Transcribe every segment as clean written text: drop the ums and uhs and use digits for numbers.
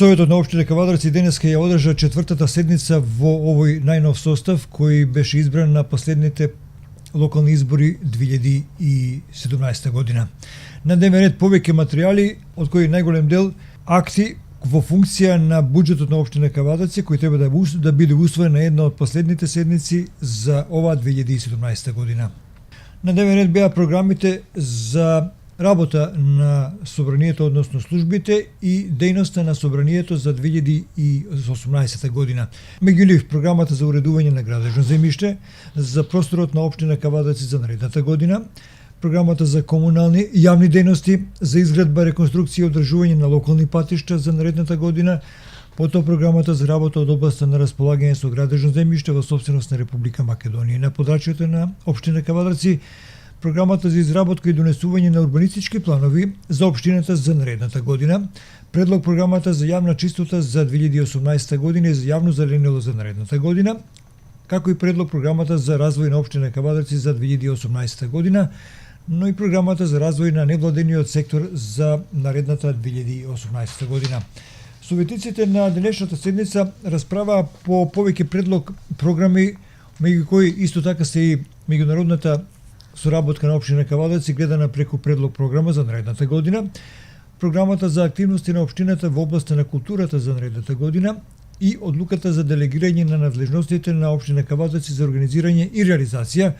Советот на општина Кавадарци денеска ја одржа четвртата седница во овој најнов состав кој беше избран на последните локални избори 2017 година. На дневен ред повеќе материјали, од кои најголем дел акти во функција на буџетот на општина Кавадарци, кој треба да биде усвоен на една од последните седници за оваа 2017 година. На дневен ред беа програмите за работа на собранието, односно службите и дејноста на собранието за 2018 година. Меѓу нив програмата за уредување на градежно земјиште, за просторот на општина Кавадарци за наредната година, програмата за комунални јавни дејности, за изградба, реконструкција и одржување на локални патишта за наредната година, потоа програмата за работа од областа на располагање со градежно земјиште во собственост на Република Македонија. На подрачјето на општина Кавадарци програмата за изработка и донесување на урбанистички планови за општината за наредната година, предлог програмата за јавна чистота за 2018 година и за јавно зеленило за наредната година, како и предлог програмата за развој на општина Кавадарци за 2018 година, но и програмата за развој на невладениот сектор за наредната 2018 година. Советниците на денешната седница расправаа по повеќе предлог програми, меѓу кои исто така се и меѓународната соработка на општина Кавадарци гледана преку предлог програма за наредната година, програмата за активности на општината во областа на културата за наредната година и одлуката за делегирање на надлежностите на општина Кавадарци за организирање и реализација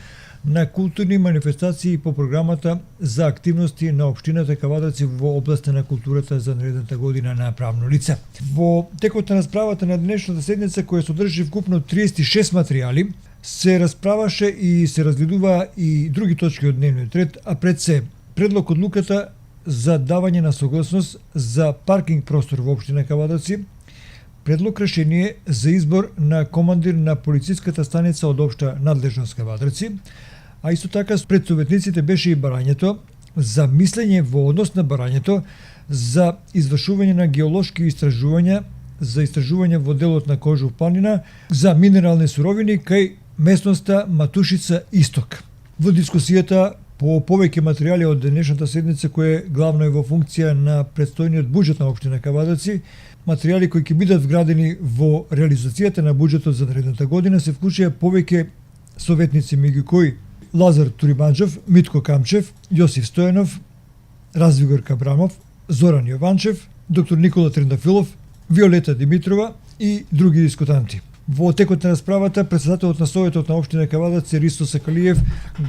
на културни манифестации по програмата за активности на општината Кавадарци во областа на културата за наредната година на правно лице. Во текот на расправата на денешната седница, која содржи вкупно 36 материјали, се расправаше и се разгледува и други точки од дневниот ред, а пред се предлог одлуката за давање на согласност за паркинг простор во општина Кавадарци, предлог решение за избор на командир на полициската станица од општа надлежност Кавадарци, а исто така пред советниците беше и барањето за мислење во однос на барањето за извршување на геолошки истражувања, за истражување во делот на Кожув планина, за минерални суровини кај местноста Матушица Исток. Во дискусијата по повеќе материјали од денешната седница, која главно е во функција на предстојниот буџет на општина Кавадарци, материјали кои ќе бидат вградени во реализацијата на буџетот за наредната година, се вклучија повеќе советници, меѓу кои Лазар Турибанџев, Митко Камчев, Јосиф Стојанов, Развигор Кабрамов, Зоран Јованчев, доктор Никола Трендафилов, Виолета Димитрова и други дискутанти. Во текот на расправата, председателот на Советот на општина Кавадарци Ристо Сакалиев,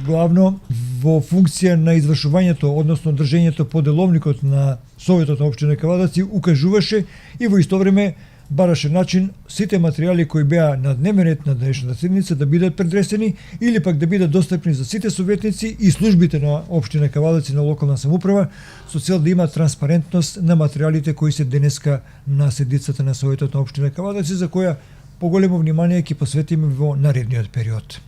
главно во функција на извршувањето, односно држењето по деловникот на Советот на општина Кавадарци, укажуваше и во исто време бараше начин сите материјали кои беа на дневен ред на денешната седница да бидат предресени или пак да бидат достапни за сите советници и службите на општина Кавадарци на локална самоуправа, со цел да има транспарентност на материјалите кои се денеска на седницата на Советот на општина Кавадарци, за која поголемо внимание ќе посветиме во наредниот период.